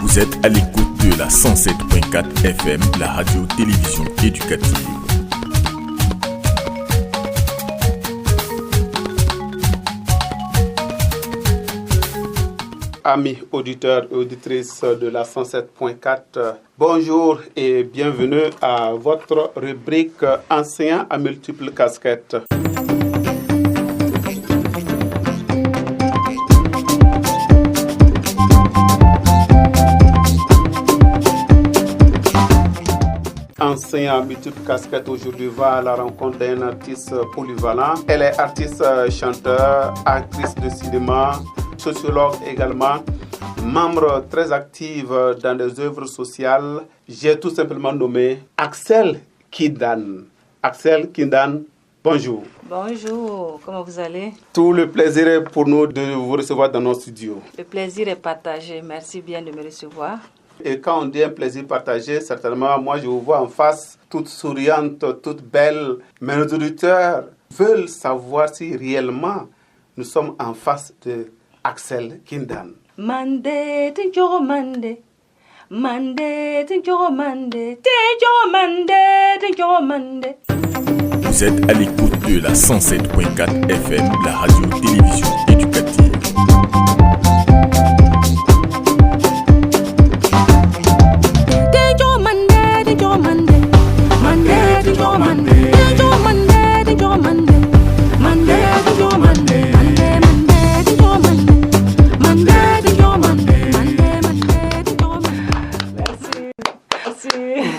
Vous êtes à l'écoute de la 107.4 FM, la radio-télévision éducative. Amis auditeurs et auditrices de la 107.4, bonjour et bienvenue à votre rubrique Enseignant à multiples casquettes. Enseignant à multiples casquettes aujourd'hui va à la rencontre d'un artiste polyvalent. Elle est artiste, chanteur, actrice de cinéma, sociologue également, membre très active dans des œuvres sociales. J'ai tout simplement nommé Axel Kindan. Axel Kindan, bonjour. Bonjour, comment vous allez? Tout le plaisir est pour nous de vous recevoir dans nos studios. Le plaisir est partagé, merci bien de me recevoir. Et quand on dit un plaisir partagé, certainement, moi je vous vois en face, toute souriante, toute belle. Mais nos auditeurs veulent savoir si réellement nous sommes en face de Axel Kindan. Mande, tinjoro mande. Mande, tinjoro mande. Tinjoro mande, tinjoro mande. Vous êtes à l'écoute de la 107.4 FM, la radio-télévision éducative.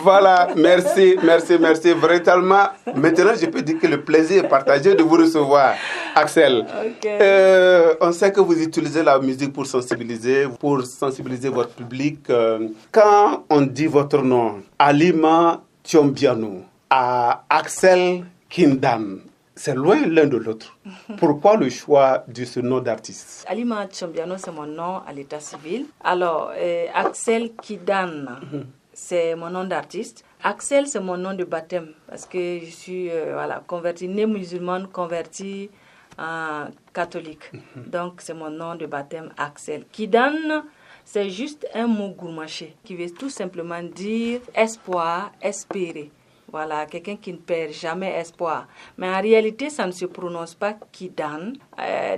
Voilà, merci. Véritablement, maintenant, je peux dire que le plaisir est partagé de vous recevoir, Axel. Okay. On sait que vous utilisez la musique pour sensibiliser votre public. Quand on dit votre nom, Halima Thiombiano, à Axel Kindan, c'est loin l'un de l'autre. Pourquoi le choix de ce nom d'artiste? Halima Thiombiano, c'est mon nom à l'état civil. Alors, Axel Kindan, c'est mon nom d'artiste. Axel, c'est mon nom de baptême parce que je suis convertie, née musulmane, convertie en catholique. Donc, c'est mon nom de baptême, Axel. Kindan, c'est juste un mot gourmaché qui veut tout simplement dire espoir, espérer. Voilà, quelqu'un qui ne perd jamais espoir. Mais en réalité, ça ne se prononce pas Kindan.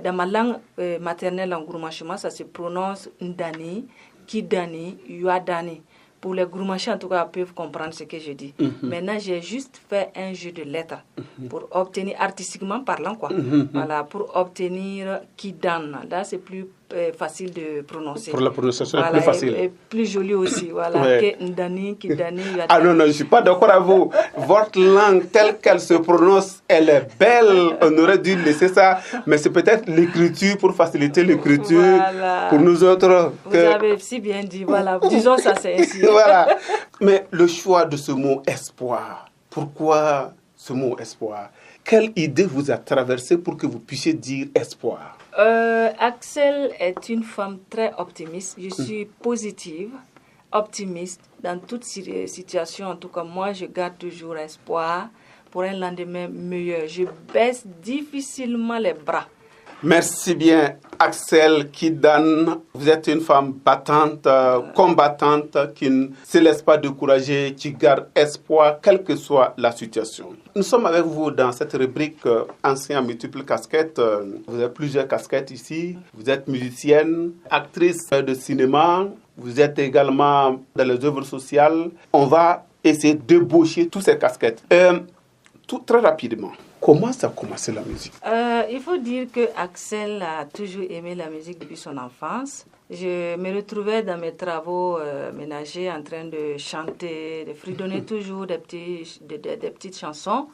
Dans ma langue maternelle en gourmachement, ça se prononce Ndani, Kidani, Yuadani. Pour les gourmachés, en tout cas, peuvent comprendre ce que je dis. Maintenant, j'ai juste fait un jeu de lettres pour obtenir, artistiquement parlant, quoi. Voilà, pour obtenir Kindan. Là, c'est plus facile de prononcer. Pour la prononciation, voilà, c'est plus facile. Et plus joli aussi, voilà. Ouais. Que Ndani, Kidani, Yuadani. Ah non, je ne suis pas d'accord avec vous. Votre langue, telle qu'elle se prononce, elle est belle. On aurait dû laisser ça. Mais c'est peut-être l'écriture, pour faciliter l'écriture. Voilà. Pour nous autres. Vous avez si bien dit, voilà. Disons ça, c'est ainsi. Voilà. Mais le choix de ce mot espoir, pourquoi ce mot espoir? Quelle idée vous a traversé pour que vous puissiez dire espoir? Axel est une femme très optimiste. Je suis positive, optimiste dans toute situation. En tout cas, moi, je garde toujours espoir pour un lendemain meilleur. Je baisse difficilement les bras. Merci bien, Axel Kindan. Vous êtes une femme battante, combattante, qui ne se laisse pas décourager, qui garde espoir, quelle que soit la situation. Nous sommes avec vous dans cette rubrique Enseignant à multiples casquettes. Vous avez plusieurs casquettes ici. Vous êtes musicienne, actrice de cinéma. Vous êtes également dans les œuvres sociales. On va essayer d'ébaucher toutes ces casquettes. Très rapidement. Comment ça a commencé la musique? Il faut dire que Axel a toujours aimé la musique depuis son enfance. Je me retrouvais dans mes travaux ménagers en train de chanter, de fredonner toujours des petites chansons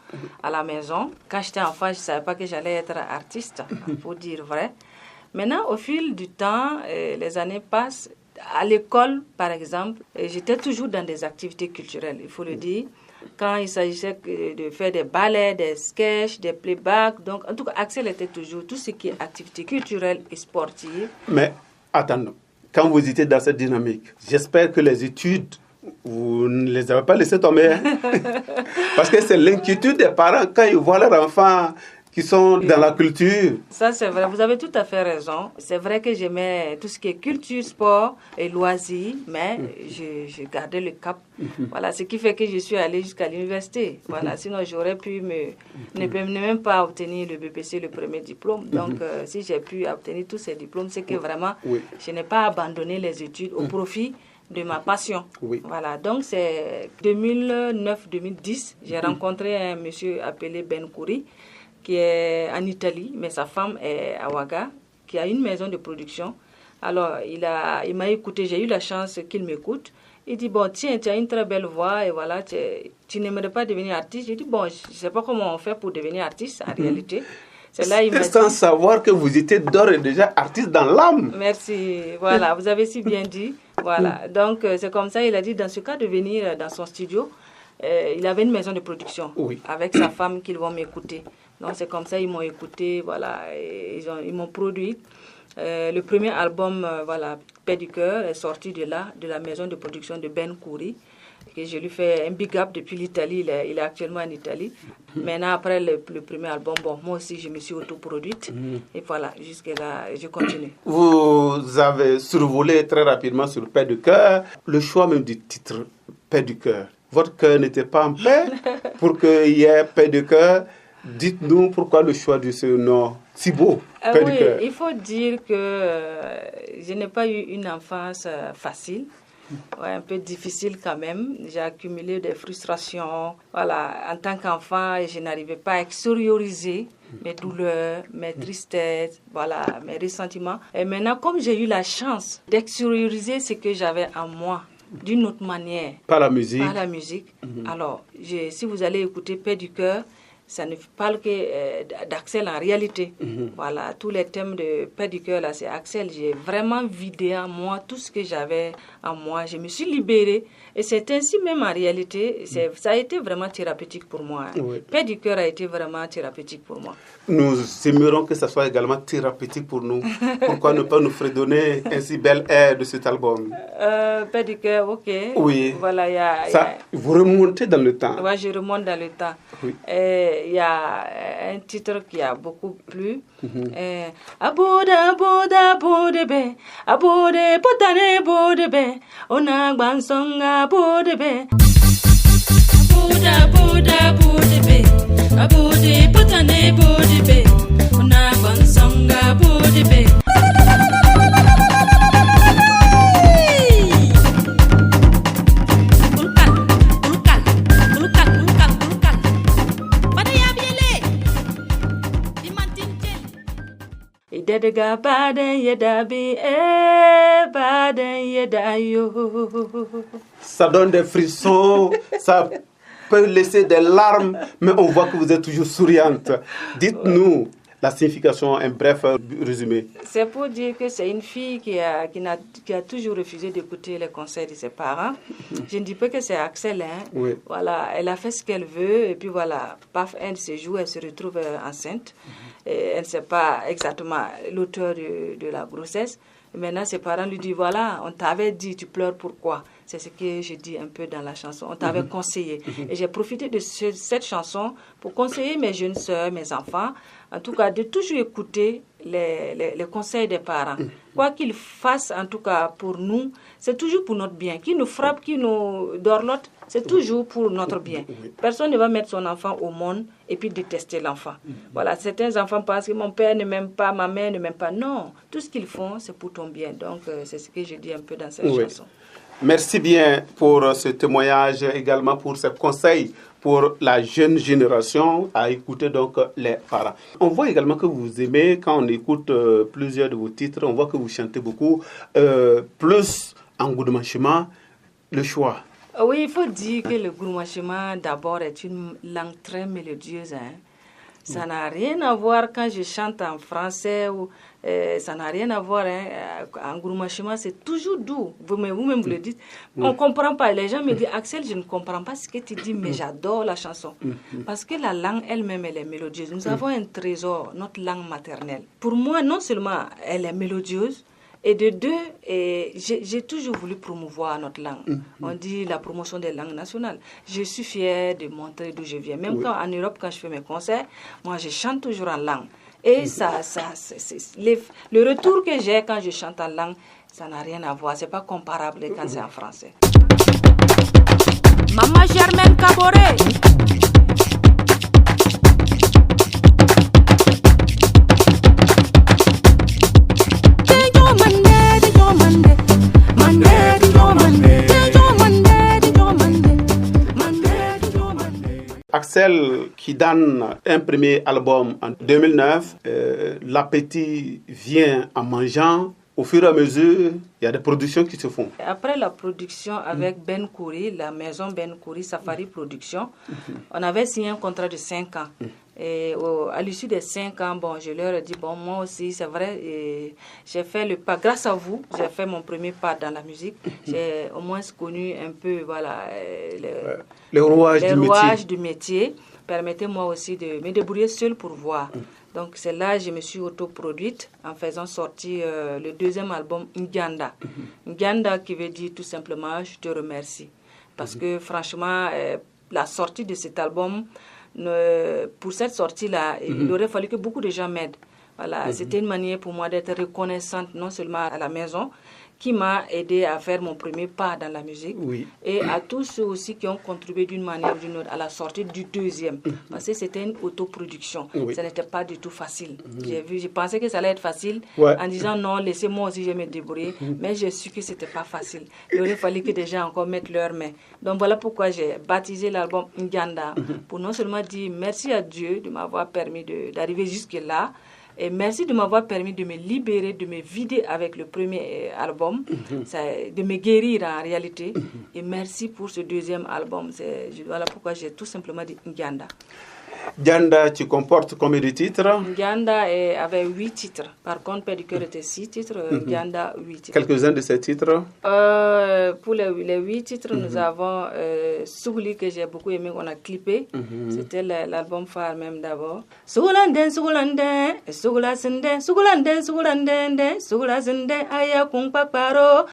à la maison. Quand j'étais enfant, je ne savais pas que j'allais être artiste, pour dire vrai. Maintenant, au fil du temps, les années passent. À l'école, par exemple, j'étais toujours dans des activités culturelles, il faut le dire. Quand il s'agissait de faire des ballets, des sketchs, des playbacks. Donc, en tout cas, Axel était toujours tout ce qui est activité culturelle et sportive. Mais, attends, quand vous étiez dans cette dynamique, j'espère que les études, vous ne les avez pas laissées tomber. Parce que c'est l'inquiétude des parents quand ils voient leur enfant qui sont dans la culture. Ça, c'est vrai. Vous avez tout à fait raison. C'est vrai que j'aimais tout ce qui est culture, sport et loisirs, mais je gardais le cap. Voilà, ce qui fait que je suis allée jusqu'à l'université. Voilà, sinon j'aurais pu ne même pas obtenir le BPC, le premier diplôme. Donc, si j'ai pu obtenir tous ces diplômes, c'est que vraiment, je n'ai pas abandonné les études au profit de ma passion. Voilà, donc c'est 2009-2010, j'ai rencontré un monsieur appelé Ben Kouri, qui est en Italie, mais sa femme est à Ouaga, qui a une maison de production. Alors, il m'a écouté, j'ai eu la chance qu'il m'écoute. Il dit, bon, tiens, tu as une très belle voix et voilà, tu n'aimerais pas devenir artiste. J'ai dit, bon, je ne sais pas comment on fait pour devenir artiste en réalité. C'est là, il m'a dit, sans savoir que vous étiez d'ores et déjà artiste dans l'âme. Merci, voilà, vous avez si bien dit. Voilà, donc c'est comme ça, il a dit, dans ce cas, de venir dans son studio. Il avait une maison de production avec sa femme qu'ils vont m'écouter. Donc c'est comme ça, ils m'ont écouté, voilà, et ils m'ont produit. Le premier album, voilà, Paix du cœur, est sorti de la maison de production de Ben Kouri. Et je lui fais un big up depuis l'Italie, il est actuellement en Italie. Maintenant, après le premier album, bon, moi aussi, je me suis autoproduite. Et voilà, jusque-là, je continue. Vous avez survolé très rapidement sur Paix du cœur, le choix même du titre, Paix du cœur. Votre cœur n'était pas en paix pour qu'il y ait Paix du cœur. Dites-nous pourquoi le choix de ce nom si beau, Paix du cœur. Il faut dire que je n'ai pas eu une enfance facile. Un peu difficile quand même. J'ai accumulé des frustrations. Voilà, en tant qu'enfant, je n'arrivais pas à extérioriser mes douleurs, mes tristesses, voilà, mes ressentiments. Et maintenant, comme j'ai eu la chance d'extérioriser ce que j'avais en moi, d'une autre manière. Par la musique. Alors, si vous allez écouter Paix du cœur, ça ne parle que d'Axel en réalité. Voilà, tous les thèmes de Paix du cœur, là, c'est Axel. J'ai vraiment vidé en moi tout ce que j'avais en moi. Je me suis libérée. Et c'est ainsi même en réalité, ça a été vraiment thérapeutique pour moi. Paix du cœur a été vraiment thérapeutique pour moi. Nous aimerons que ça soit également thérapeutique pour nous. Pourquoi ne pas nous fredonner un si bel air de cet album? Paix du cœur, ok. Oui. Voilà, vous remontez dans le temps. Oui, je remonte dans le temps. Oui. Il y a un titre qui a beaucoup plu. Abode, abode, abode, be. Abode, potane, abode, be. Onagban song, abode, be. Abode, abode, abode, be. Abode, potane, abode, be. Onagban song, abode, be. Dedega baden yedabi baden yedayo. Ça donne des frissons, ça peut laisser des larmes, mais on voit que vous êtes toujours souriante. Dites-nous la signification, un bref résumé. C'est pour dire que c'est une fille qui a toujours refusé d'écouter les conseils de ses parents. Je ne dis pas que c'est Axel, hein. Oui. Voilà, elle a fait ce qu'elle veut et puis voilà, paf, un de ces jours, elle se retrouve enceinte. Et elle ne sait pas exactement l'auteur de la grossesse. Maintenant, ses parents lui disent, voilà, on t'avait dit, tu pleures pourquoi? C'est ce que je dis un peu dans la chanson. On t'avait conseillé. Et j'ai profité de cette chanson pour conseiller mes jeunes sœurs, mes enfants, en tout cas, de toujours écouter les conseils des parents. Quoi qu'ils fassent, en tout cas, pour nous, c'est toujours pour notre bien. Qui nous frappe, qui nous dorlote, c'est toujours pour notre bien. Personne ne va mettre son enfant au monde et puis détester l'enfant. Voilà, certains enfants pensent que mon père ne m'aime pas, ma mère ne m'aime pas. Non, tout ce qu'ils font, c'est pour ton bien. Donc, c'est ce que je dis un peu dans cette chanson. Merci bien pour ce témoignage, également pour ces conseils pour la jeune génération à écouter donc les parents. On voit également que vous aimez, quand on écoute plusieurs de vos titres, on voit que vous chantez beaucoup, plus en gourmachement, le choix. Oui, il faut dire que le gourmachement d'abord est une langue très mélodieuse, hein. Ça n'a rien à voir quand je chante en français ou ça n'a rien à voir, hein. En gourmachement, c'est toujours doux. Vous-même vous le dites. On ne comprend pas. Les gens me disent, Axel, je ne comprends pas ce que tu dis, mais j'adore la chanson. Parce que la langue elle-même, elle est mélodieuse. Nous avons un trésor, notre langue maternelle. Pour moi, non seulement elle est mélodieuse, Et de deux, j'ai toujours voulu promouvoir notre langue. On dit la promotion des langues nationales. Je suis fière de montrer d'où je viens. Même en Europe, quand je fais mes concerts, moi, je chante toujours en langue. Et le retour que j'ai quand je chante en langue, ça n'a rien à voir. C'est pas comparable quand c'est en français. Maman Germaine Caboret. Axel Kidane, un premier album en 2009, l'appétit vient en mangeant. Au fur et à mesure, il y a des productions qui se font. Après la production avec Ben Kouri, la maison Ben Kouri, Safari Production, on avait signé un contrat de 5 ans. Et à l'issue des 5 ans, je leur ai dit, moi aussi, c'est vrai, j'ai fait le pas. Grâce à vous, j'ai fait mon premier pas dans la musique. J'ai au moins connu un peu les rouages du métier. Permettez-moi aussi de me débrouiller seule pour voir. Donc c'est là que je me suis autoproduite en faisant sortir le deuxième album Nganda. Nganda qui veut dire tout simplement je te remercie. Parce que franchement, la sortie de cet album, pour cette sortie-là, il aurait fallu que beaucoup de gens m'aident. Voilà, c'était une manière pour moi d'être reconnaissante non seulement à la maison, qui m'a aidé à faire mon premier pas dans la musique, et à tous ceux aussi qui ont contribué d'une manière ou d'une autre à la sortie du deuxième. Parce que c'était une autoproduction. Ça n'était pas du tout facile. Je pensais que ça allait être facile en disant non, laissez-moi aussi, je me débrouiller. Mais j'ai su que c'était pas facile. Il aurait fallu que des gens encore mettent leurs mains. Donc voilà pourquoi j'ai baptisé l'album Nganda, pour non seulement dire merci à Dieu de m'avoir permis d'arriver jusque-là, et merci de m'avoir permis de me libérer, de me vider avec le premier album, de me guérir en réalité. Et merci pour ce deuxième album. Voilà pourquoi j'ai tout simplement dit Nganda. Nganda, tu comportes combien de titres? Nganda avait 8 titres. Par contre, Père du Cœur était 6 titres. Nganda, 8 titres. Quelques-uns de ces titres? Pour les 8 titres, nous avons Sougli, que j'ai beaucoup aimé, qu'on a clippé. C'était l'album phare même d'abord. Sougulanden, Sougulanden, Sougulasende, Sougulanden, Sougulanden, Sougulasende, Aya Kumpaparo.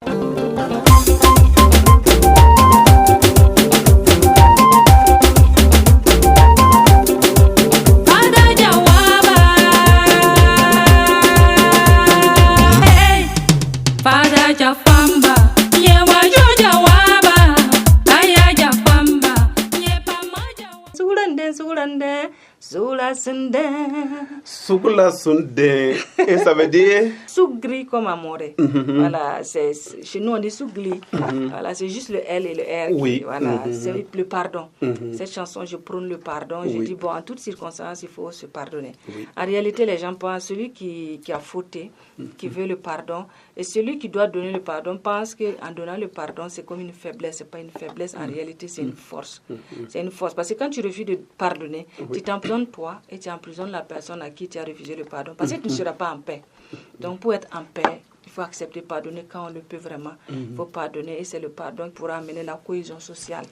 Sougula Sunde. Et ça veut dire Sougri comme amoré. Voilà, chez nous on dit Sougli. Voilà, c'est juste le L et le R. Voilà, c'est le pardon. Cette chanson, je prône le pardon. Je dis en toutes circonstances, il faut se pardonner. En réalité, les gens pensent celui qui a fauté, qui veut le pardon, et celui qui doit donner le pardon pense qu'en donnant le pardon, c'est comme une faiblesse. C'est pas une faiblesse. En réalité, c'est une force. C'est une force. Parce que quand tu refuses de pardonner, tu t'emprisonnes toi et tu emprisonnes la personne à qui tu as refusé le pardon. Parce que tu ne seras pas en paix. Donc, pour être en paix, il faut accepter de pardonner quand on le peut vraiment. Il faut pardonner et c'est le pardon qui pourra amener la cohésion sociale.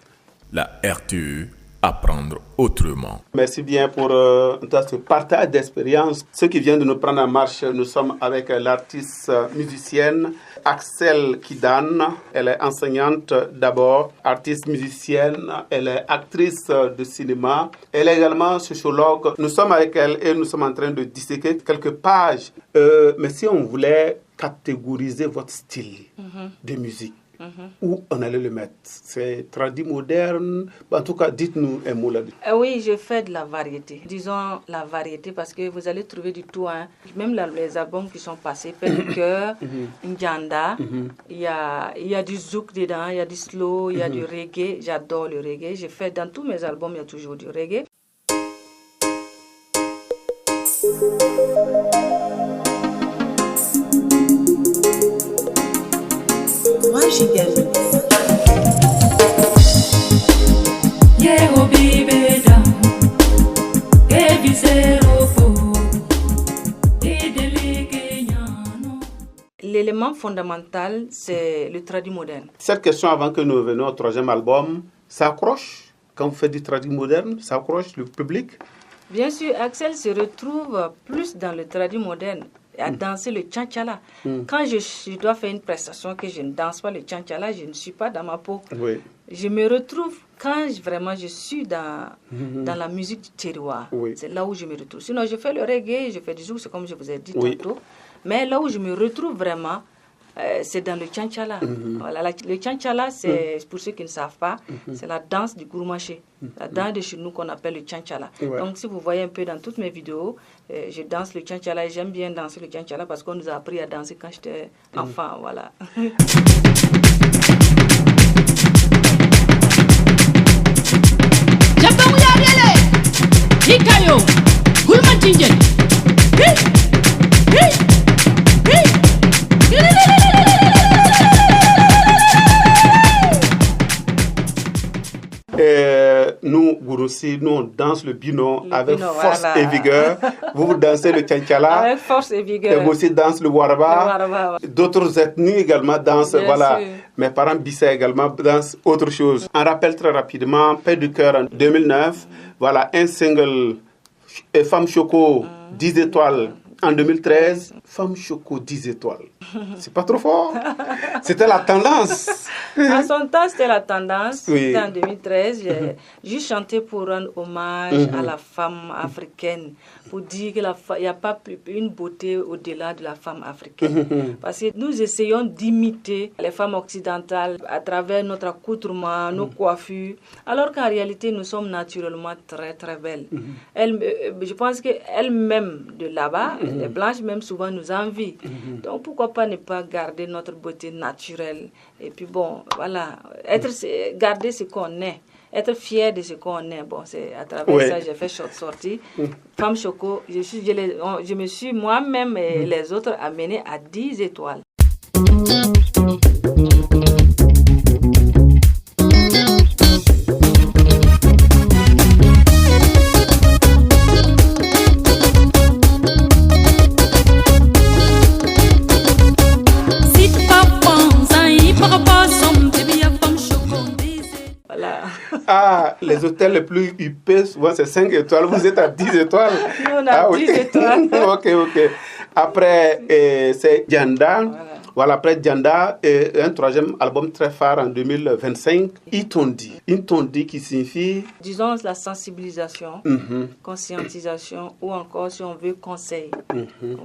La RTE, apprendre autrement. Merci bien pour ce partage d'expérience. Ceux qui viennent de nous prendre en marche, nous sommes avec l'artiste musicienne Axel Kidane. Elle est enseignante d'abord, artiste musicienne, elle est actrice de cinéma, elle est également sociologue. Nous sommes avec elle et nous sommes en train de disséquer quelques pages. Mais si on voulait catégoriser votre style de musique, où on allait le mettre? C'est tradi moderne? En tout cas, dites-nous un mot là-dessus. Oui, je fais de la variété. Disons la variété parce que vous allez trouver du tout. Même les albums qui sont passés, Père du Cœur, Nganda, il y a du zouk dedans, il y a du slow, il y a du reggae. J'adore le reggae. J'ai fait dans tous mes albums, il y a toujours du reggae. L'élément fondamental, c'est le tradi moderne. Cette question, avant que nous venions au troisième album, ça accroche? Quand vous faites du tradi moderne, ça accroche le public? Bien sûr, Axel se retrouve plus dans le tradi moderne. à danser le tchan-tchala. Quand je dois faire une prestation que je ne danse pas le tchan-tchala, je ne suis pas dans ma peau. Oui. Je me retrouve quand vraiment je suis dans la musique du terroir. Oui. C'est là où je me retrouve. Sinon, je fais le reggae, je fais du zouk, c'est comme je vous ai dit tantôt. Mais là où je me retrouve vraiment, c'est dans le tchan-tchala. Voilà, le tchan-tchala, c'est, pour ceux qui ne savent pas, c'est la danse du gourmaché. La danse de chez nous qu'on appelle le tchan-tchala. Ouais. Donc, si vous voyez un peu dans toutes mes vidéos, je danse le tchan-tchala et j'aime bien danser le tchan-tchala parce qu'on nous a appris à danser quand j'étais enfant. Voilà. Nous, Gourossi, nous on danse le bino avec force voilà. et vigueur. Vous dansez le tchan-tchala. Avec force et vigueur. Et vous aussi dansez le waraba. D'autres ethnies également dansent. Bien voilà. sûr. Mes parents Bissa également dansent autre chose. On rappelle très rapidement, Paix du cœur en 2009. Voilà, un single, Femme Choco, 10 étoiles. En 2013, Femme Choco, 10 étoiles. C'est pas trop fort. C'était la tendance. À son temps, c'était la tendance. Oui. C'était en 2013. J'ai chanté pour rendre hommage à la femme africaine, pour dire qu'il n'y a pas une beauté au-delà de la femme africaine. Parce que nous essayons d'imiter les femmes occidentales à travers notre accoutrement, nos coiffures, alors qu'en réalité, nous sommes naturellement très, très belles. Je pense qu'elles-mêmes de là-bas, les blanches même souvent nous envient. Donc pourquoi pas ne pas garder notre beauté naturelle. Et puis bon, voilà, garder ce qu'on est, être fier de ce qu'on est. Bon, c'est à travers ça j'ai fait sortie. Femme Choco, je me suis moi-même et les autres amenés à 10 étoiles. Ah, les hôtels les plus huppés, souvent c'est 5 étoiles. Vous êtes à 10 étoiles. Nous, on a 10 étoiles. Ok. Après, c'est Djanda. Voilà, après Djanda, un troisième album très phare en 2025, Itondi. Itondi qui signifie... Disons la sensibilisation, conscientisation ou encore, si on veut, conseil.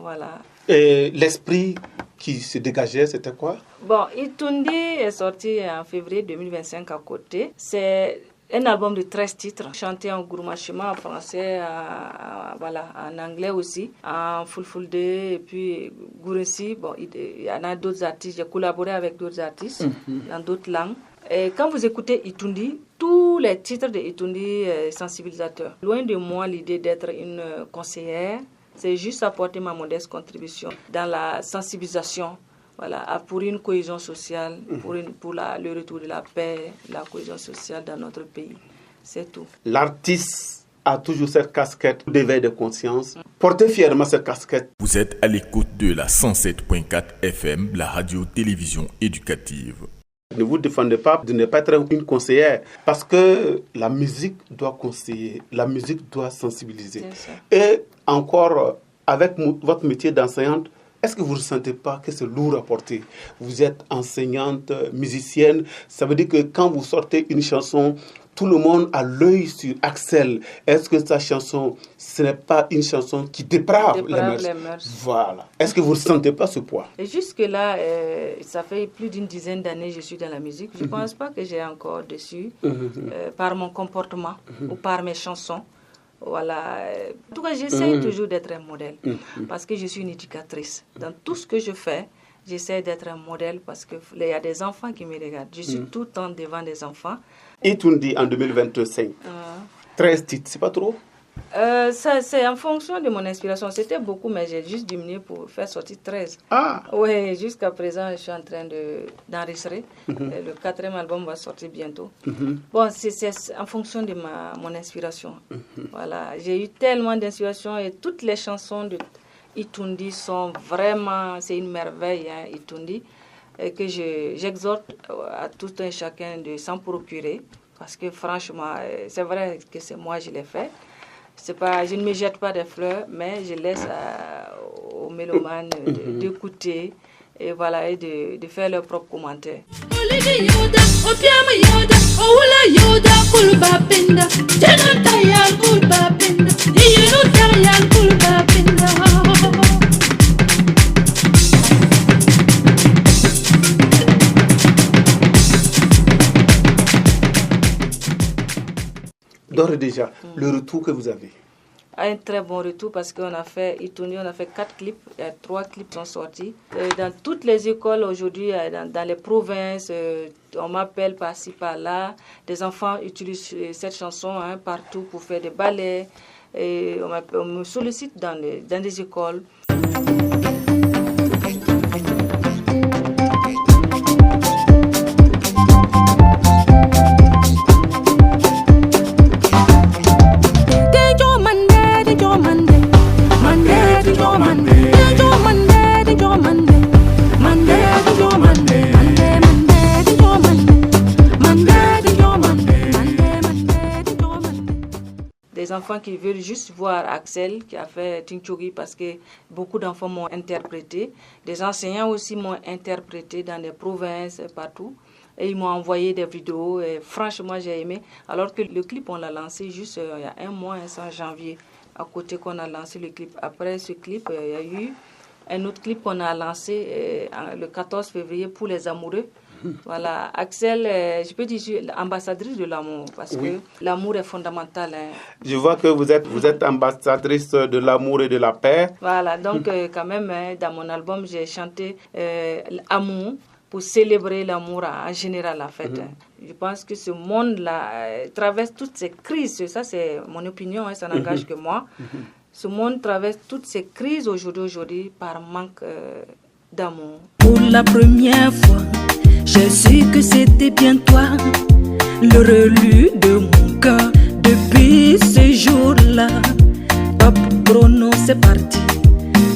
Voilà. Et l'esprit qui se dégageait, c'était quoi? Bon, Itondi est sorti en février 2025 à côté. C'est un album de 13 titres, chanté en gourmachima, en français, voilà, en anglais aussi, en fulfulde et puis gouresi. Bon, il y en a d'autres artistes, j'ai collaboré avec d'autres artistes dans d'autres langues. Et quand vous écoutez Itondi, tous les titres de Itondi sont sensibilisateurs. Loin de moi l'idée d'être une conseillère, c'est juste apporter ma modeste contribution dans la sensibilisation, voilà, pour une cohésion sociale, pour le retour de la paix, la cohésion sociale dans notre pays. C'est tout. L'artiste a toujours cette casquette d'éveil de conscience. Portez fièrement cette casquette. Vous êtes à l'écoute de la 107.4 FM, la radio-télévision éducative. Ne vous défendez pas de ne pas être une conseillère, parce que la musique doit conseiller, la musique doit sensibiliser. Et encore, avec votre métier d'enseignante, est-ce que vous ne ressentez pas que c'est lourd à porter? Vous êtes enseignante, musicienne, ça veut dire que quand vous sortez une chanson, tout le monde a l'œil sur Axel. Est-ce que sa chanson, ce n'est pas une chanson qui déprave les mœurs? Voilà. Est-ce que vous ne ressentez pas ce poids? Et jusque-là, ça fait plus d'une dizaine d'années que je suis dans la musique. Je ne pense pas que j'ai encore dessus par mon comportement ou par mes chansons. Voilà. En tout cas, j'essaie toujours d'être un modèle parce que je suis une éducatrice. Dans tout ce que je fais, j'essaie d'être un modèle parce qu'il y a des enfants qui me regardent. Je suis tout le temps devant des enfants. Itondi en 2025. 13 titres, c'est pas trop? Ça, c'est en fonction de mon inspiration. C'était beaucoup, mais j'ai juste diminué pour faire sortir 13. Ah! Oui, jusqu'à présent, je suis en train d'enregistrer. Le 4e album va sortir bientôt. Bon, c'est en fonction de mon inspiration. Voilà, j'ai eu tellement d'inspiration et toutes les chansons de Itondi sont vraiment, c'est une merveille, hein, Itondi, et que j'exhorte à tout un chacun de s'en procurer, parce que franchement, c'est vrai que c'est moi, je l'ai fait. Je ne me jette pas des fleurs, mais je laisse aux mélomanes d'écouter et voilà, et de faire leurs propres commentaires. D'ores et déjà, le retour que vous avez? Un très bon retour parce qu'on a fait, on a fait 4 clips, 3 clips sont sortis. Dans toutes les écoles aujourd'hui, dans les provinces, on m'appelle par-ci, par-là. Des enfants utilisent cette chanson partout pour faire des ballets. Et on me sollicite dans des écoles. Des enfants qui veulent juste voir Axel qui a fait Tinchori parce que beaucoup d'enfants m'ont interprété. Des enseignants aussi m'ont interprété dans des provinces, partout. Et ils m'ont envoyé des vidéos et franchement j'ai aimé. Alors que le clip on l'a lancé juste il y a un mois, c'est en janvier, à côté qu'on a lancé le clip. Après ce clip, il y a eu un autre clip qu'on a lancé le 14 février pour les amoureux. Voilà, Axel, je peux dire, je suis ambassadrice de l'amour parce que l'amour est fondamental. Je vois que vous êtes ambassadrice de l'amour et de la paix. Voilà, donc quand même, dans mon album, j'ai chanté l'amour pour célébrer l'amour en général, en fait. Je pense que ce monde-là traverse toutes ces crises. Ça, c'est mon opinion, ça n'engage que moi. Ce monde traverse toutes ces crises aujourd'hui par manque d'amour. Pour la première fois, j'ai su que c'était bien toi, le relu de mon cœur. Depuis ce jour-là, top chrono, c'est parti.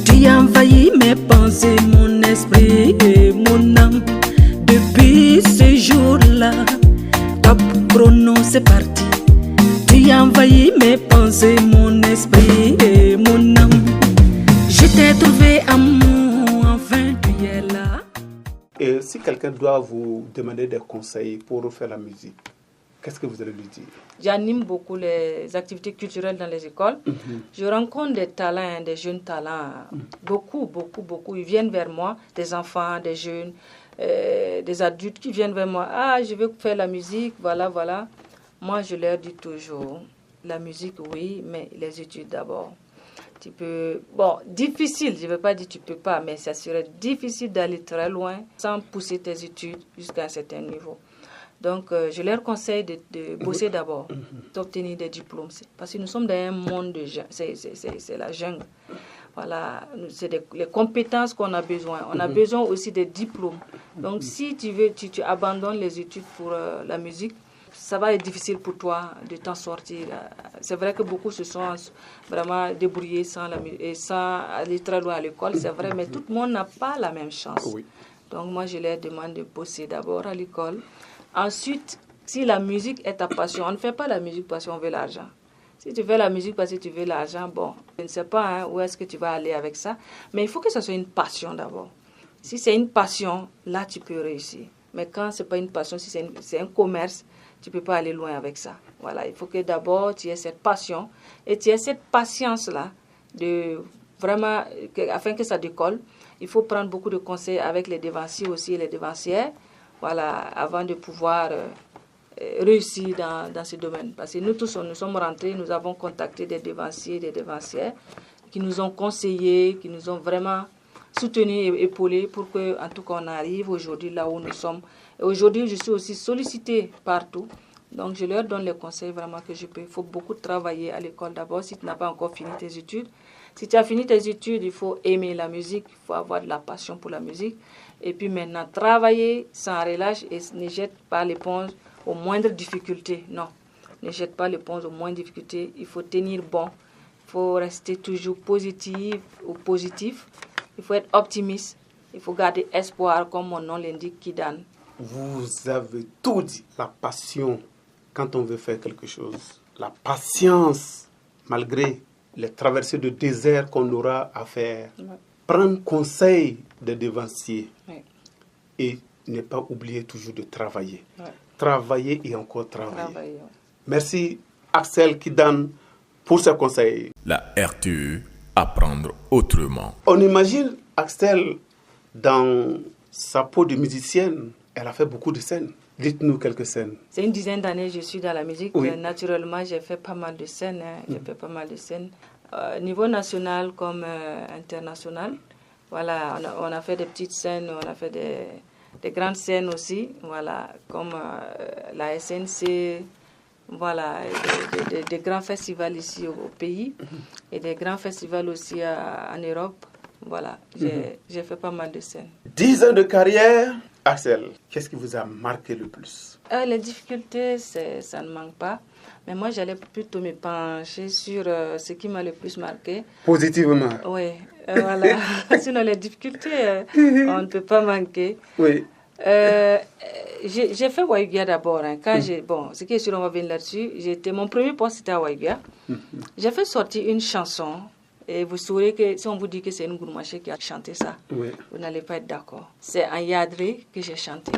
Tu as envahi mes pensées, mon esprit et mon âme. Depuis ce jour-là, top chrono, c'est parti. Tu as envahi mes pensées, mon esprit et mon âme. Je t'ai trouvé amour, enfin tu es là. Et si quelqu'un doit vous demander des conseils pour faire la musique, qu'est-ce que vous allez lui dire? J'anime beaucoup les activités culturelles dans les écoles. Je rencontre des talents, des jeunes talents, beaucoup. Ils viennent vers moi, des enfants, des jeunes, des adultes qui viennent vers moi. Ah, je veux faire la musique, voilà. Moi, je leur dis toujours, la musique, oui, mais les études d'abord. Tu peux... Bon, difficile, je ne veux pas dire tu ne peux pas, mais ça serait difficile d'aller très loin sans pousser tes études jusqu'à un certain niveau. Donc, je leur conseille de bosser d'abord, d'obtenir des diplômes. Parce que nous sommes dans un monde de jungle, c'est la jungle. Voilà, c'est les compétences qu'on a besoin. On a besoin aussi des diplômes. Donc, si tu abandonnes les études pour la musique, ça va être difficile pour toi de t'en sortir. C'est vrai que beaucoup se sont vraiment débrouillés sans aller très loin à l'école, c'est vrai, mais tout le monde n'a pas la même chance. Oui. Donc moi, je leur demande de bosser d'abord à l'école. Ensuite, si la musique est ta passion, on ne fait pas la musique parce qu'on veut l'argent. Si tu fais la musique parce que tu veux l'argent, bon, je ne sais pas où est-ce que tu vas aller avec ça, mais il faut que ça soit une passion d'abord. Si c'est une passion, là, tu peux réussir. Mais quand ce n'est pas une passion, si c'est un commerce, tu ne peux pas aller loin avec ça. Voilà, il faut que d'abord tu aies cette passion et tu aies cette patience-là de vraiment, afin que ça décolle. Il faut prendre beaucoup de conseils avec les devanciers aussi et les devancières, voilà, avant de pouvoir réussir dans ce domaine. Parce que nous tous, nous sommes rentrés, nous avons contacté des devanciers et des devancières qui nous ont conseillés, qui nous ont vraiment soutenus et épaulés pour que, en tout cas, on arrive aujourd'hui là où nous sommes. Et aujourd'hui, je suis aussi sollicitée partout. Donc, je leur donne les conseils vraiment que je peux. Il faut beaucoup travailler à l'école d'abord si tu n'as pas encore fini tes études. Si tu as fini tes études, il faut aimer la musique, il faut avoir de la passion pour la musique. Et puis maintenant, travailler sans relâche et ne jette pas l'éponge aux moindres difficultés. Non, ne jette pas l'éponge aux moindres difficultés. Il faut tenir bon. Il faut rester toujours positif ou positif. Il faut être optimiste. Il faut garder espoir, comme mon nom l'indique, Kidan. Vous avez tout dit. La passion, quand on veut faire quelque chose. La patience, malgré les traversées de désert qu'on aura à faire. Ouais. prendre conseil des devanciers. Oui. Et ne pas oublier toujours de travailler. Ouais. Travailler et encore travailler. Travailler. Merci Axel Kidan pour ce conseil. La RTE, apprendre autrement. On imagine Axel dans sa peau de musicienne. Elle a fait beaucoup de scènes. Dites-nous quelques scènes. C'est une dizaine d'années que je suis dans la musique. Oui. Naturellement, j'ai fait pas mal de scènes. J'ai fait pas mal de scènes. Niveau national comme international. Voilà, on a fait des petites scènes, on a fait des grandes scènes aussi. Voilà, comme la SNC. Voilà, des grands festivals ici au pays. Et des grands festivals aussi en Europe. Voilà, j'ai fait pas mal de scènes. 10 ans de carrière. Axel, qu'est-ce qui vous a marqué le plus? Les difficultés, ça ne manque pas. Mais moi, j'allais plutôt me pencher sur ce qui m'a le plus marqué. Positivement. Oui, voilà. Sinon, les difficultés, on ne peut pas manquer. Oui. J'ai fait Waïgia d'abord. Hein. Bon, ce qui est sûr, on va venir là-dessus. Mon premier poste, c'était à Waïgia. J'ai fait sortir une chanson. Et vous saurez que si on vous dit que c'est une gourmaché qui a chanté ça, Oui. vous n'allez pas être d'accord. C'est en Yadré que j'ai chanté.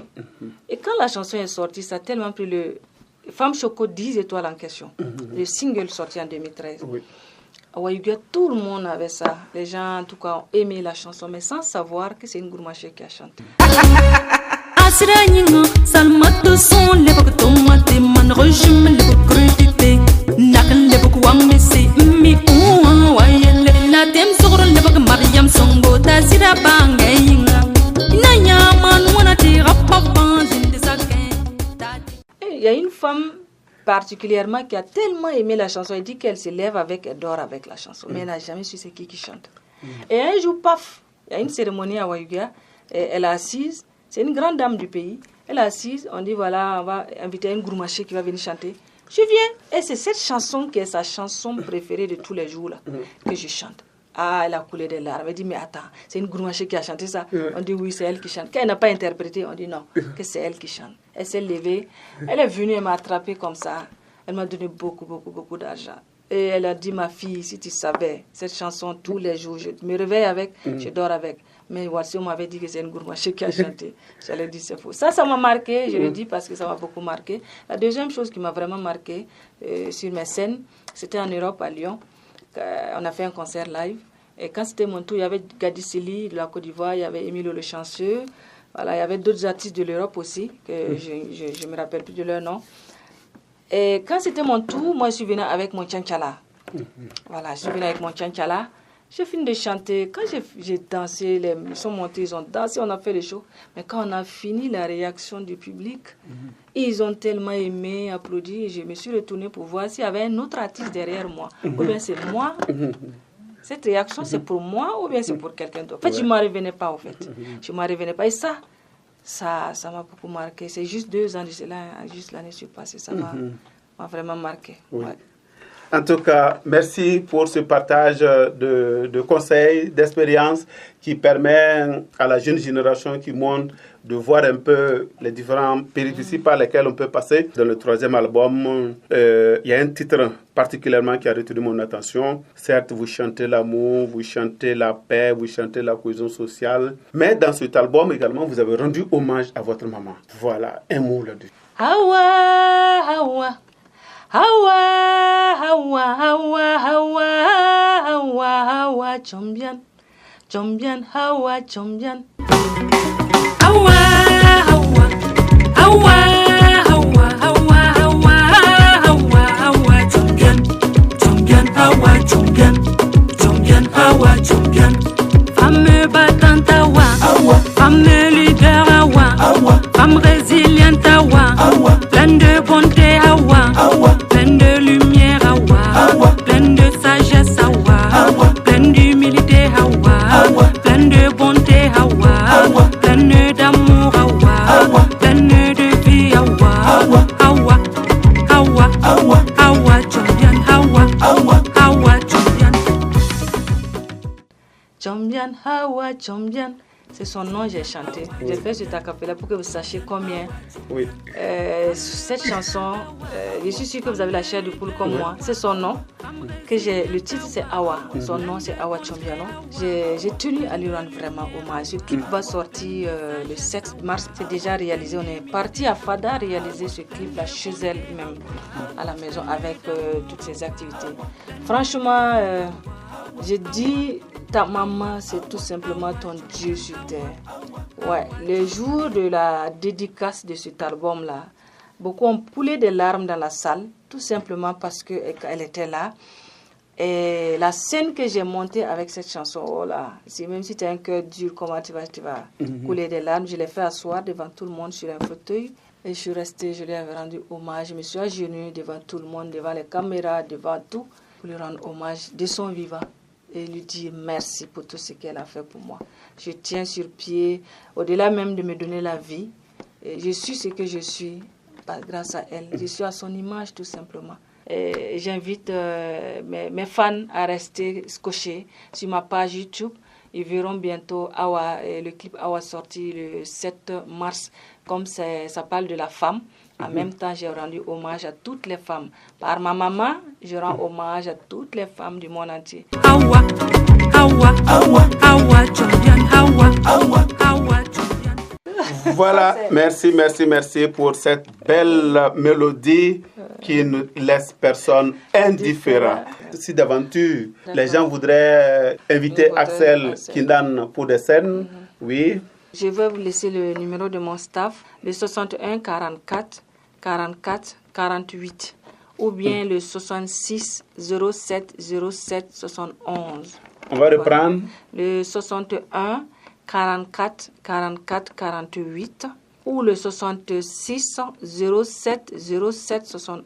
Et quand la chanson est sortie, ça a tellement pris le Femme Choco 10 étoiles en question. Le single sorti en 2013. Oui. À Waïgia, tout le monde avait ça. Les gens, en tout cas, ont aimé la chanson, mais sans savoir que c'est une gourmaché qui a chanté. Il y a une femme particulièrement qui a tellement aimé la chanson, elle dit qu'elle se lève avec, elle dort avec la chanson, mais elle n'a jamais su c'est qui chante. Et un jour, paf, il y a une cérémonie à Waïgia, elle est assise, c'est une grande dame du pays, elle est assise, on dit voilà, on va inviter une gourmaché qui va venir chanter. Je viens, et c'est cette chanson qui est sa chanson préférée de tous les jours là, que je chante. Ah, elle a coulé des larmes. Elle dit, mais attends, c'est une gourmaché qui a chanté ça. On dit, oui, c'est elle qui chante. Quand elle n'a pas interprété, on dit non, que c'est elle qui chante. Elle s'est levée, elle est venue, elle m'a attrapée comme ça. Elle m'a donné beaucoup d'argent. Et elle a dit, ma fille, si tu savais, cette chanson, tous les jours, je me réveille avec, je dors avec. Mais Watsi m'avait dit que c'est une gourmaché qui a chanté. J'allais dire, c'est faux. Ça m'a marqué, je le dis parce que ça m'a beaucoup marqué. La deuxième chose qui m'a vraiment marqué sur mes scènes, c'était en Europe, à Lyon. On a fait un concert live. Et quand c'était mon tour, il y avait Gadi Sili de la Côte d'Ivoire, il y avait Emilio Le Chanceux. Voilà, il y avait d'autres artistes de l'Europe aussi, que je ne me rappelle plus de leur nom. Et quand c'était mon tour, moi je suis venue avec mon tchanchala. Voilà, je suis venue avec mon tchanchala. J'ai fini de chanter. Quand j'ai dansé, ils sont montés, ils ont dansé, on a fait les shows. Mais quand on a fini, la réaction du public, ils ont tellement aimé, applaudi. Et je me suis retournée pour voir s'il y avait un autre artiste derrière moi. Ou bien c'est moi. Cette réaction, c'est pour moi ou bien c'est pour quelqu'un d'autre. En fait, je ne m'en revenais pas, en fait. Je ne m'en revenais pas. Et ça m'a beaucoup marqué. C'est juste 2 ans de cela, juste l'année passée. Ça m'a vraiment marqué. Oui. Ouais. En tout cas, merci pour ce partage de conseils, d'expériences qui permet à la jeune génération qui monte de voir un peu les différentes péripéties par lesquelles on peut passer. Dans le 3e album, il y a un titre particulièrement qui a retenu mon attention. Certes, vous chantez l'amour, vous chantez la paix, vous chantez la cohésion sociale. Mais dans cet album également, vous avez rendu hommage à votre maman. Voilà, un mot là-dessus. Hawa, Hawa. Hawa, Hawa, Hawa, Hawa, Hawa, Hawa, Chombian, Chombian, Hawa, Chombian. Hawa, Hawa, Hawa, Hawa, Hawa, Hawa, Hawa, Hawa, Chombian, Chombian, Hawa, Chombian, Chombian, Hawa, Chombian. Femme battante, Hawa, femme leader, Hawa, femme résiliente, Hawa, pleine de bonté, Hawa, pleine de lumière, Hawa, pleine de sagesse, Hawa, pleine d'humilité, Hawa, pleine de bonté, Hawa, pleine d'amour, Hawa, pleine de vie, Hawa, Hawa, Hawa, Hawa, Hawa, Chombian, Hawa, Hawa, Chombian. Chombian, Hawa, Chombian, c'est son nom que j'ai chanté. J'ai fait cet acapella pour que vous sachiez combien. Oui. Cette chanson, je suis sûre que vous avez la chair de poule comme moi. C'est son nom. Le titre c'est Awa. Son nom c'est Awa Chombiano. J'ai tenu à lui rendre vraiment hommage. Ce clip va sortir le 7 mars. C'est déjà réalisé. On est parti à Fada réaliser ce clip là chez elle même à la maison avec toutes ses activités. Franchement, je dis ta maman c'est tout simplement ton Dieu sur terre. Ouais, le jour de la dédicace de cet album là, beaucoup ont coulé des larmes dans la salle, tout simplement parce qu'elle était là. Et la scène que j'ai montée avec cette chanson, oh là, même si tu as un cœur dur, comment tu vas couler des larmes. Je l'ai fait asseoir devant tout le monde sur un fauteuil. Et je suis restée, je lui avais rendu hommage. Je me suis agenouillée devant tout le monde, devant les caméras, devant tout, pour lui rendre hommage de son vivant. Et lui dire merci pour tout ce qu'elle a fait pour moi. Je tiens sur pied, au-delà même de me donner la vie. Et je suis ce que je suis grâce à elle. Je suis à son image tout simplement. Et j'invite mes fans à rester scotchés sur ma page YouTube. Ils verront bientôt Awa, le clip Awa sorti le 7 mars. Comme ça parle de la femme, en même temps, j'ai rendu hommage à toutes les femmes. Par ma maman, je rends hommage à toutes les femmes du monde entier. Awa, Awa, Awa, Awa, Chombian, Awa, Awa, Awa, Chombian. Voilà, merci pour cette belle mélodie qui ne laisse personne indifférent. Si d'aventure, les gens voudraient inviter Axel Kindan pour des scènes, oui. Je vais vous laisser le numéro de mon staff, le 61 44 44 48 ou bien le 66 07 07 71. On va reprendre. Voilà. Le 61 44 44 48 ou le 66 07 07 71.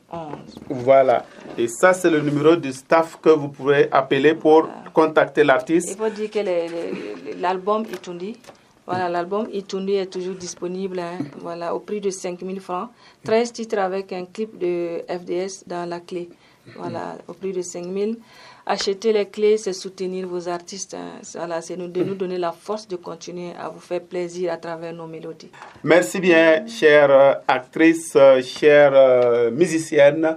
Voilà. Et ça, c'est le numéro du staff que vous pouvez appeler pour contacter l'artiste. Il faut dire que l'album Itundi, voilà, l'album Itundi est toujours disponible, voilà, au prix de 5 000 francs. 13 titres avec un clip de FDS dans la clé. Voilà, au prix de 5 000. Acheter les clés, c'est soutenir vos artistes. Voilà, c'est de nous donner la force de continuer à vous faire plaisir à travers nos mélodies. Merci bien, chère actrice, chère musicienne.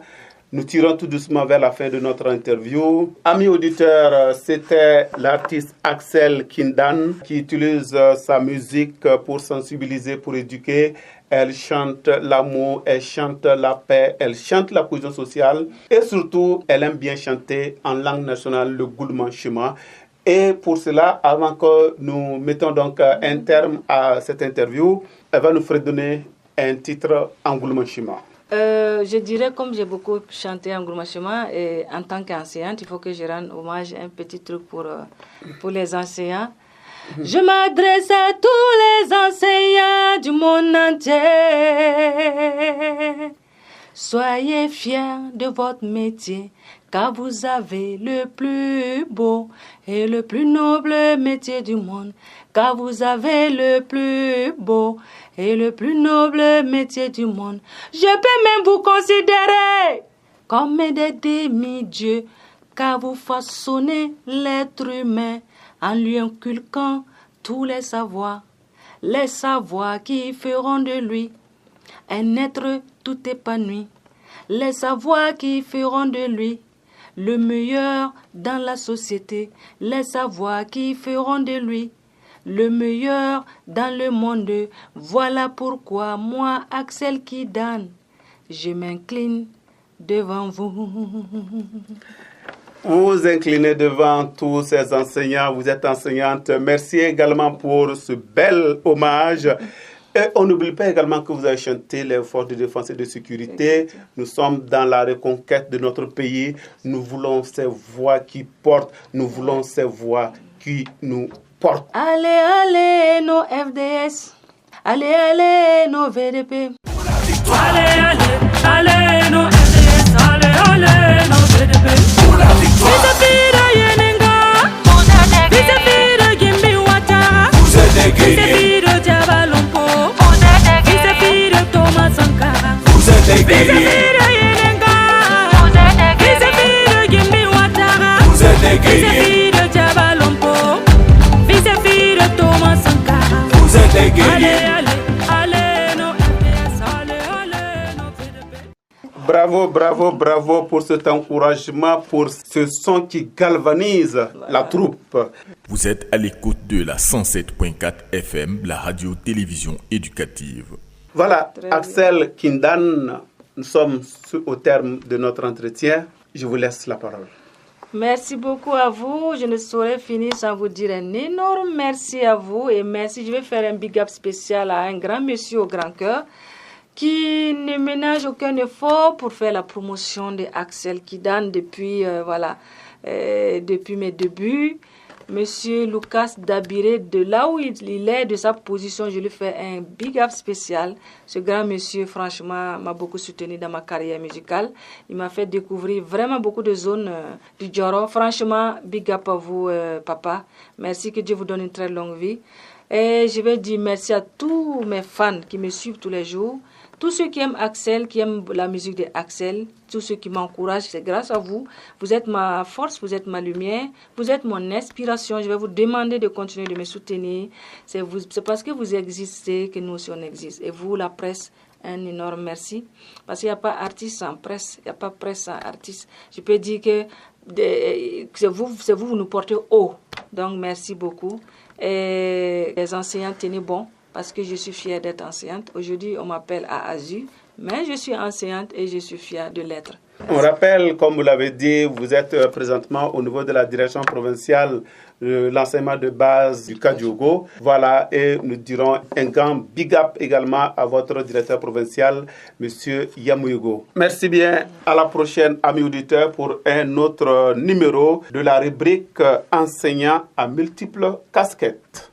Nous tirons tout doucement vers la fin de notre interview. Amis auditeurs, c'était l'artiste Axel Kindan qui utilise sa musique pour sensibiliser, pour éduquer. Elle chante l'amour, elle chante la paix, elle chante la cohésion sociale et surtout, elle aime bien chanter en langue nationale le Goulman Chema. Et pour cela, avant que nous mettons donc un terme à cette interview, elle va nous fredonner un titre en Goulman Chema. Je dirais, comme j'ai beaucoup chanté en Goulman Chema, et en tant qu'enseignante, il faut que je rende hommage à un petit truc pour les enseignants. Je m'adresse à tous les enseignants du monde entier. Soyez fiers de votre métier, car vous avez le plus beau et le plus noble métier du monde. Car vous avez le plus beau et le plus noble métier du monde. Je peux même vous considérer comme des demi-dieux, car vous façonnez l'être humain en lui inculquant tous les savoirs qui feront de lui un être tout épanoui, les savoirs qui feront de lui le meilleur dans la société, les savoirs qui feront de lui le meilleur dans le monde. Voilà pourquoi moi, Axel Kindan, je m'incline devant vous. Vous inclinez devant tous ces enseignants, vous êtes enseignante. Merci également pour ce bel hommage. Et on n'oublie pas également que vous avez chanté les forces de défense et de sécurité. Nous sommes dans la reconquête de notre pays. Nous voulons ces voix qui portent. Nous voulons ces voix qui nous portent. Allez, allez, nos FDS. Allez, allez, nos VDP. Allez, allez, allez, nos FDS. Allez, allez, nos VDP. Visafira Yenenga. Visafira Gimbi Wata. Visafira Jabalompo. Visafira Thomas Sankara. Visafira Yenenga. Visafira Gimbi Wata. Visafira Jabalompo. Visafira Thomas Sankara. Bravo pour cet encouragement, pour ce son qui galvanise la troupe. Vous êtes à l'écoute de la 107.4 FM, la radio-télévision éducative. Voilà, Axel Kindan, nous sommes au terme de notre entretien. Je vous laisse la parole. Merci beaucoup à vous. Je ne saurais finir sans vous dire un énorme merci à vous. Et merci, je vais faire un big up spécial à un grand monsieur au grand cœur qui ne ménage aucun effort pour faire la promotion de Axel Kindan depuis mes débuts. Monsieur Lucas Dabiré, de là où il est, de sa position, je lui fais un big up spécial. Ce grand monsieur, franchement, m'a beaucoup soutenu dans ma carrière musicale. Il m'a fait découvrir vraiment beaucoup de zones du Djoro. Franchement, big up à vous, papa. Merci, que Dieu vous donne une très longue vie. Et je vais dire merci à tous mes fans qui me suivent tous les jours. Tous ceux qui aiment Axel, qui aiment la musique de Axel, tous ceux qui m'encouragent, c'est grâce à vous. Vous êtes ma force, vous êtes ma lumière, vous êtes mon inspiration. Je vais vous demander de continuer de me soutenir. C'est parce que vous existez que nous aussi on existe. Et vous, la presse, un énorme merci. Parce qu'il n'y a pas artiste sans presse, il n'y a pas presse sans artiste. Je peux dire que c'est vous nous portez haut. Donc merci beaucoup. Et les enseignants, tenez bon. Parce que je suis fière d'être enseignante. Aujourd'hui, on m'appelle à Azu, mais je suis enseignante et je suis fière de l'être. On rappelle, comme vous l'avez dit, vous êtes présentement au niveau de la direction provinciale de l'enseignement de base du Kadiogo. Voilà, et nous dirons un grand big up également à votre directeur provincial, M. Yamouigo. Merci bien. À la prochaine, amis auditeurs, pour un autre numéro de la rubrique enseignant à multiples casquettes.